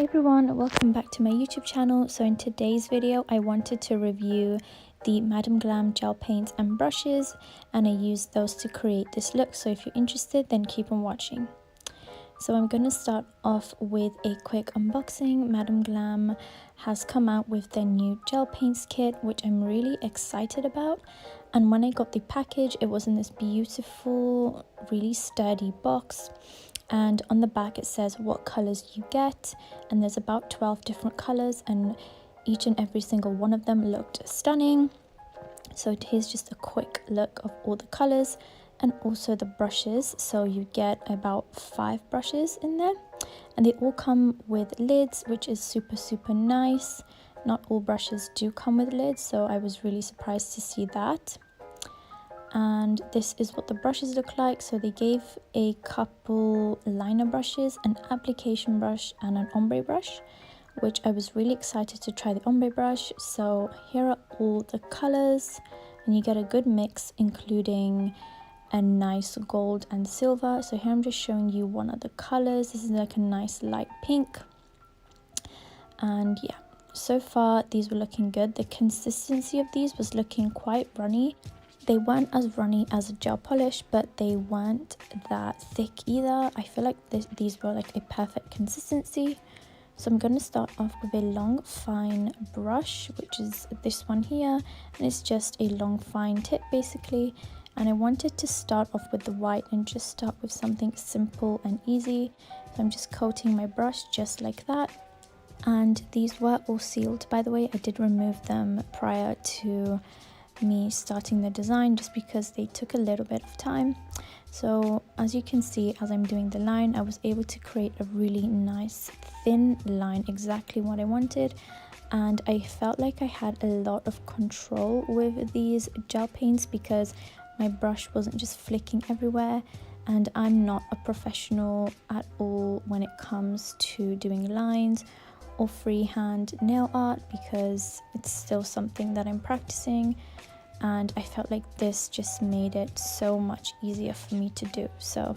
Hey everyone, welcome back to my YouTube channel. So in today's video I wanted to review the Madam Glam gel paints and brushes, and I used those to create this look. So if you're interested, then keep on watching. So I'm going to start off with a quick unboxing. Madam Glam has come out with their new gel paints kit, which I'm really excited about. And when I got the package, it was in this beautiful, really sturdy box. And on the back it says what colors you get, and there's about 12 different colors, and each and every single one of them looked stunning. So here's just a quick look of all the colors and also the brushes. So you get about 5 brushes in there, and they all come with lids, which is super nice. Not all brushes do come with lids, so I was really surprised to see that. And this is what the brushes look like. So they gave a couple liner brushes, an application brush and an ombre brush, which I was really excited to try the ombre brush. So here are all the colors, and you get a good mix, including a nice gold and silver. So here I'm just showing you one of the colors. This is like a nice light pink, and yeah, so far these were looking good. The consistency of these was looking quite runny. They weren't as runny as a gel polish, but they weren't that thick either. I feel like these were like a perfect consistency. So I'm going to start off with a long fine brush, which is this one here, and it's just a long fine tip basically. And I wanted to start off with the white and just start with something simple and easy. So I'm just coating my brush just like that. And these were all sealed, by the way. I did remove them prior to me starting the design, just because they took a little bit of time. So as you can see, as I'm doing the line, I was able to create a really nice thin line, exactly what I wanted. And I felt like I had a lot of control with these gel paints because my brush wasn't just flicking everywhere. And I'm not a professional at all when it comes to doing lines or freehand nail art, because it's still something that I'm practicing, and I felt like this just made it so much easier for me to do. So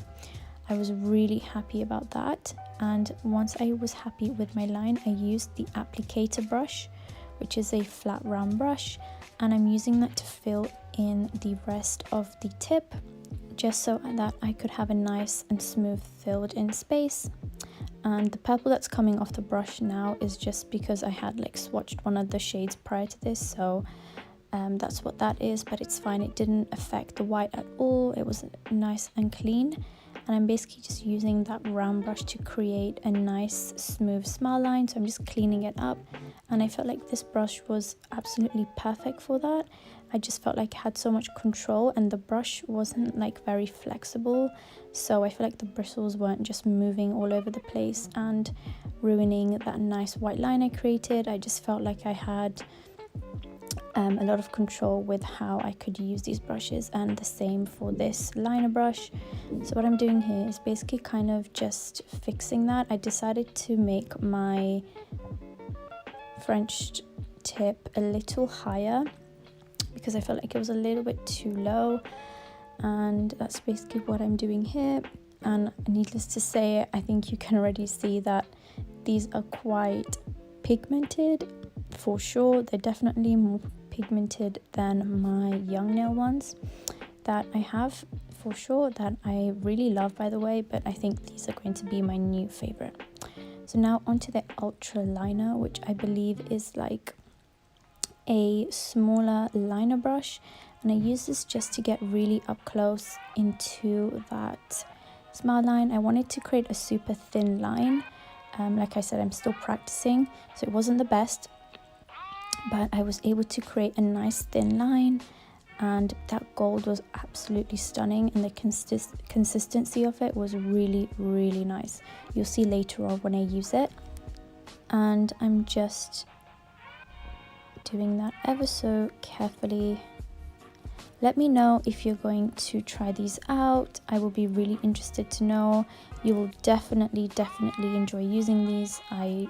I was really happy about that. And once I was happy with my line, I used the applicator brush, which is a flat round brush, and I'm using that to fill in the rest of the tip, just so that I could have a nice and smooth filled in space. And the purple that's coming off the brush now is just because I had like swatched one of the shades prior to this, so that's what that is, but it's fine. It didn't affect the white at all. It was nice and clean, and I'm basically just using that round brush to create a nice smooth smile line. So I'm just cleaning it up, and I felt like this brush was absolutely perfect for that. I just felt like I had so much control, and the brush wasn't like very flexible, so I feel like the bristles weren't just moving all over the place and ruining that nice white line I created. I just felt like I had a lot of control with how I could use these brushes, and the same for this liner brush. So what I'm doing here is basically kind of just fixing that. I decided to make my French tip a little higher because I felt like it was a little bit too low, and that's basically what I'm doing here. And needless to say, I think you can already see that these are quite pigmented for sure. They're definitely more pigmented than my young nail ones that I have, for sure, that I really love, by the way, but I think these are going to be my new favorite. So now onto the ultra liner, which I believe is like a smaller liner brush, and I use this just to get really up close into that smile line. I wanted to create a super thin line. Like I said, I'm still practicing, so it wasn't the best, but I was able to create a nice thin line, and that gold was absolutely stunning, and the consistency of it was really nice. You'll see later on when I use it. And I'm just doing that ever so carefully. Let me know if you're going to try these out. I will be really interested to know. You will definitely enjoy using these. I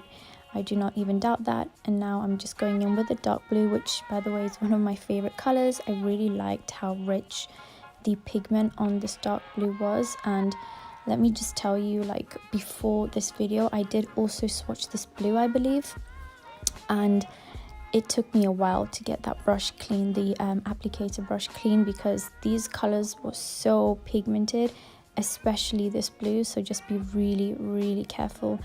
do not even doubt that. And now I'm just going in with the dark blue, which by the way is one of my favorite colors. I really liked how rich the pigment on this dark blue was, and let me just tell you, like before this video I did also swatch this blue, I believe, and it took me a while to get that brush clean, the applicator brush clean, because these colors were so pigmented, especially this blue. So just be really careful.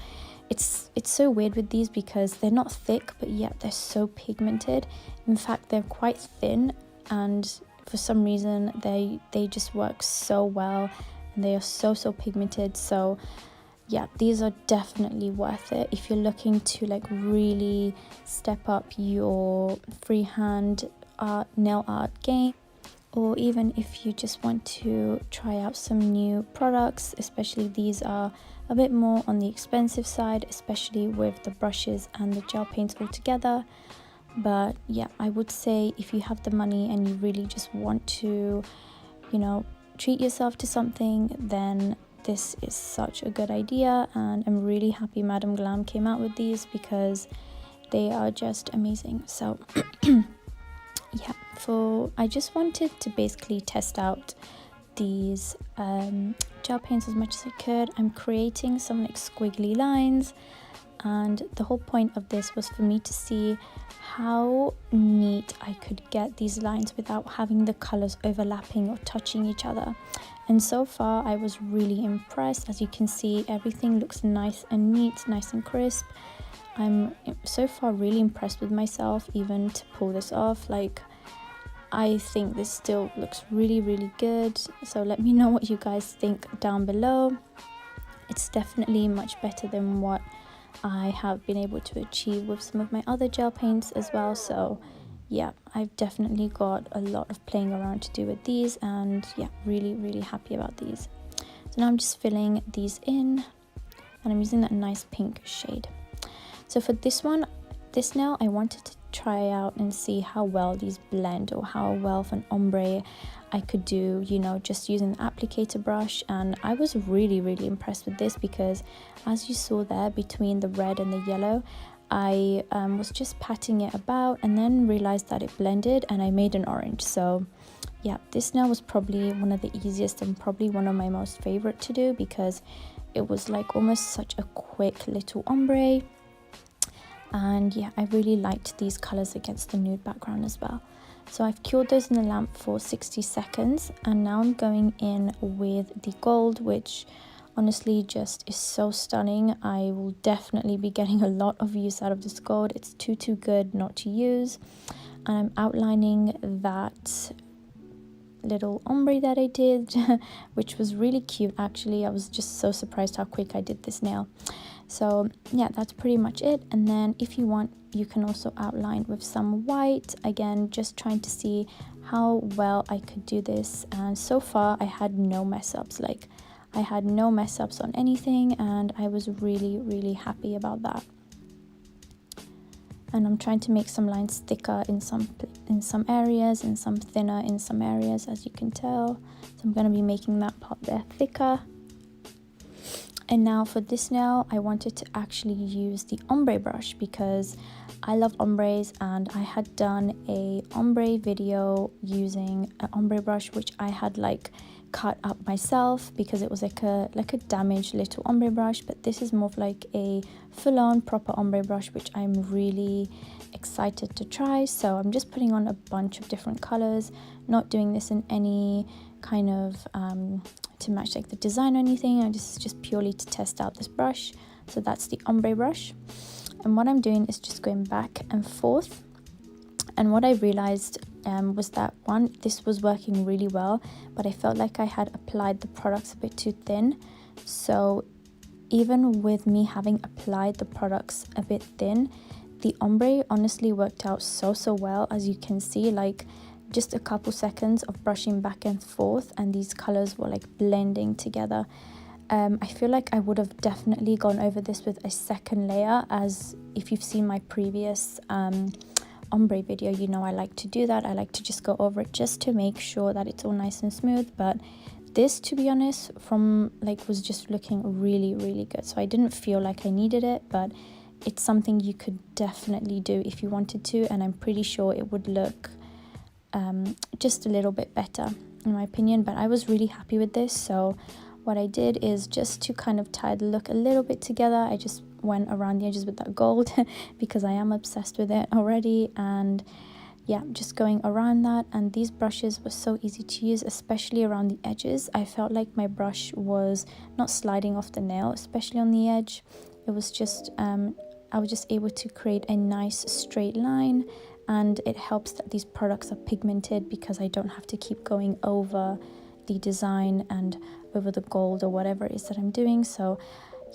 It's so weird with these because they're not thick, but yet they're so pigmented. In fact, they're quite thin, and for some reason they just work so well, and they are so pigmented. So yeah, these are definitely worth it if you're looking to like really step up your freehand nail art game, or even if you just want to try out some new products. Especially these are a bit more on the expensive side, especially with the brushes and the gel paints all together. But yeah, I would say if you have the money and you really just want to, you know, treat yourself to something, then this is such a good idea. And I'm really happy Madam Glam came out with these because they are just amazing. So yeah, I just wanted to basically test out these gel paints as much as I could. I'm creating some like squiggly lines, and the whole point of this was for me to see how neat I could get these lines without having the colors overlapping or touching each other. And so far I was really impressed. As you can see, everything looks nice and neat, nice and crisp. I'm so far really impressed with myself even to pull this off. Like, I think this still looks really good. So let me know what you guys think down below. It's definitely much better than what I have been able to achieve with some of my other gel paints as well. So yeah, I've definitely got a lot of playing around to do with these, and yeah, really happy about these. So now I'm just filling these in, and I'm using that nice pink shade. So for this nail I wanted to try out and see how well these blend, or how well of an ombre I could do, you know, just using the applicator brush. And I was really impressed with this because, as you saw there, between the red and the yellow, I was just patting it about and then realized that it blended and I made an orange. So yeah, this nail was probably one of the easiest and probably one of my most favorite to do, because it was like almost such a quick little ombre. And yeah, I really liked these colors against the nude background as well. So I've cured those in the lamp for 60 seconds, and now I'm going in with the gold, which honestly just is so stunning. I will definitely be getting a lot of use out of this gold. It's too good not to use. And I'm outlining that little ombre that I did, which was really cute actually. I was just so surprised how quick I did this nail. So yeah, that's pretty much it. And then if you want, you can also outline with some white, again just trying to see how well I could do this. And so far I had no mess ups. Like, I had no mess ups on anything, and I was really happy about that. And I'm trying to make some lines thicker in some areas, and some thinner in some areas, as you can tell. So I'm going to be making that part there thicker. And now for this nail, I wanted to actually use the ombre brush because I love ombres, and I had done a ombre video using an ombre brush which I had like cut up myself, because it was like a damaged little ombre brush. But this is more of like a full-on proper ombre brush, which I'm really excited to try. So I'm just putting on a bunch of different colors, not doing this in any kind of to match like the design or anything. This is just purely to test out this brush. So that's the ombre brush, and what I'm doing is just going back and forth. And what I realized was that this was working really well, but I felt like I had applied the products a bit too thin. So even with me having applied the products a bit thin, the ombre honestly worked out so well. As you can see, like just a couple seconds of brushing back and forth, and these colors were like blending together. I feel like I would have definitely gone over this with a second layer, as if you've seen my previous ombre video, you know I like to do that. I like to just go over it just to make sure that it's all nice and smooth. But this, to be honest, was just looking really good. So I didn't feel like I needed it, but it's something you could definitely do if you wanted to, and I'm pretty sure it would look just a little bit better in my opinion. But I was really happy with this. So what I did is, just to kind of tie the look a little bit together, I just went around the edges with that gold because I am obsessed with it already. And yeah, just going around that. And these brushes were so easy to use, especially around the edges. I felt like my brush was not sliding off the nail, especially on the edge. It was just I was just able to create a nice straight line, and it helps that these products are pigmented because I don't have to keep going over the design and over the gold or whatever it is that I'm doing. So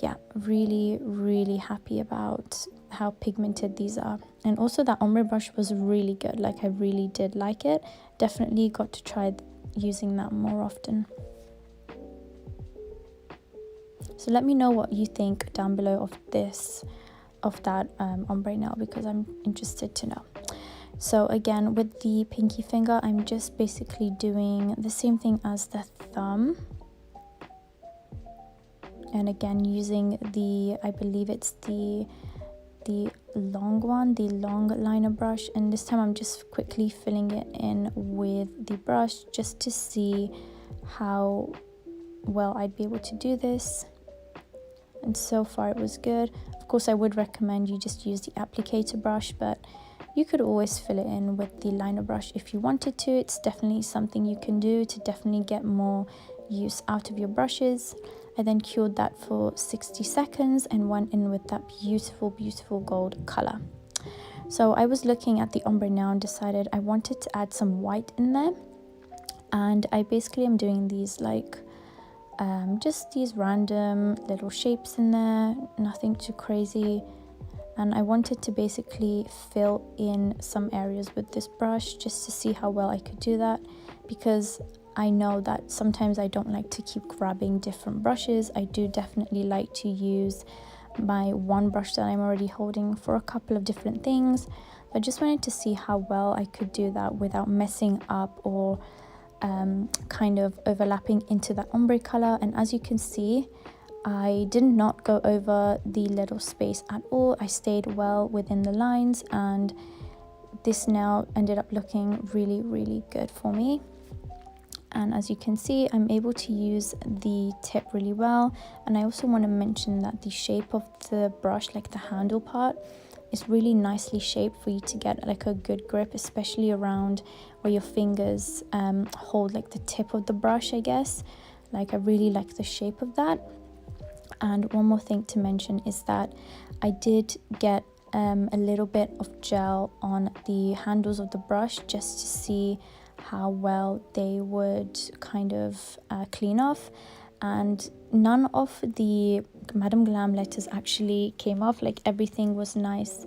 yeah, really happy about how pigmented these are. And also that ombre brush was really good, like I really did like it. Definitely got to try using that more often. So let me know what you think down below of that ombre nail, because I'm interested to know. So again, with the pinky finger, I'm just basically doing the same thing as the thumb. And again, using the, I believe it's the long one, the long liner brush. And this time I'm just quickly filling it in with the brush just to see how well I'd be able to do this. And so far it was good. Of course, I would recommend you just use the applicator brush, but you could always fill it in with the liner brush if you wanted to. It's definitely something you can do to definitely get more use out of your brushes. I then cured that for 60 seconds and went in with that beautiful gold color. So I was looking at the ombre now and decided I wanted to add some white in there. And I basically am doing these like just these random little shapes in there, nothing too crazy. And I wanted to basically fill in some areas with this brush just to see how well I could do that, because I know that sometimes I don't like to keep grabbing different brushes. I do definitely like to use my one brush that I'm already holding for a couple of different things. I just wanted to see how well I could do that without messing up or kind of overlapping into that ombre color. And as you can see, I did not go over the little space at all. I stayed well within the lines, and this nail ended up looking really good for me. And as you can see, I'm able to use the tip really well. And I also want to mention that the shape of the brush, like the handle part, is really nicely shaped for you to get like a good grip, especially around where your fingers hold like the tip of the brush, I guess. Like I really like the shape of that. And one more thing to mention is that I did get a little bit of gel on the handles of the brush just to see how well they would kind of clean off. And none of the Madam Glam letters actually came off, like everything was nice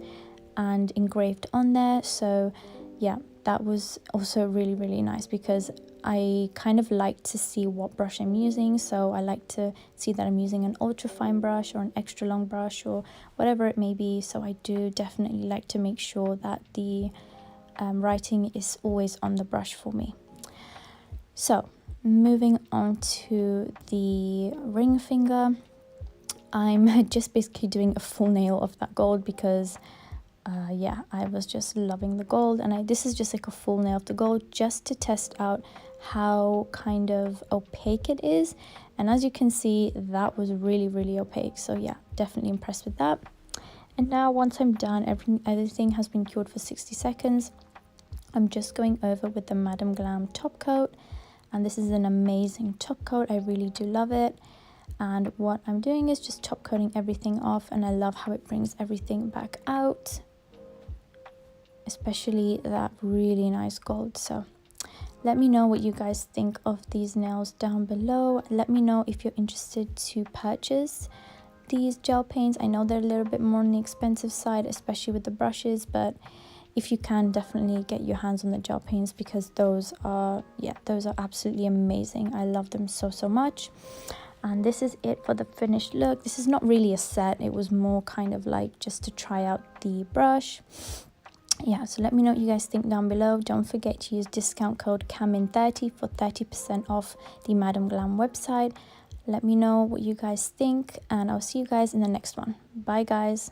and engraved on there. So yeah, that was also really nice, because I kind of like to see what brush I'm using. So I like to see that I'm using an ultra fine brush or an extra long brush or whatever it may be. So I do definitely like to make sure that the writing is always on the brush for me. So moving on to the ring finger, I'm just basically doing a full nail of that gold because yeah, I was just loving the gold. And this is just like a full nail of the gold just to test out how kind of opaque it is. And as you can see, that was really opaque. So yeah, definitely impressed with that. And now once I'm done, everything has been cured for 60 seconds. I'm just going over with the Madam Glam top coat, and this is an amazing top coat. I really do love it. And what I'm doing is just top coating everything off, and I love how it brings everything back out, especially that really nice gold. So let me know what you guys think of these nails down below. Let me know if you're interested to purchase these gel paints. I know they're a little bit more on the expensive side, especially with the brushes, but if you can, definitely get your hands on the gel paints, because those are absolutely amazing. I love them so much. And this is it for the finished look. This is not really a set, it was more kind of like just to try out the brush. Yeah, so let me know what you guys think down below. Don't forget to use discount code CAMIN30 for 30% off the Madam Glam website. Let me know what you guys think, and I'll see you guys in the next one. Bye guys.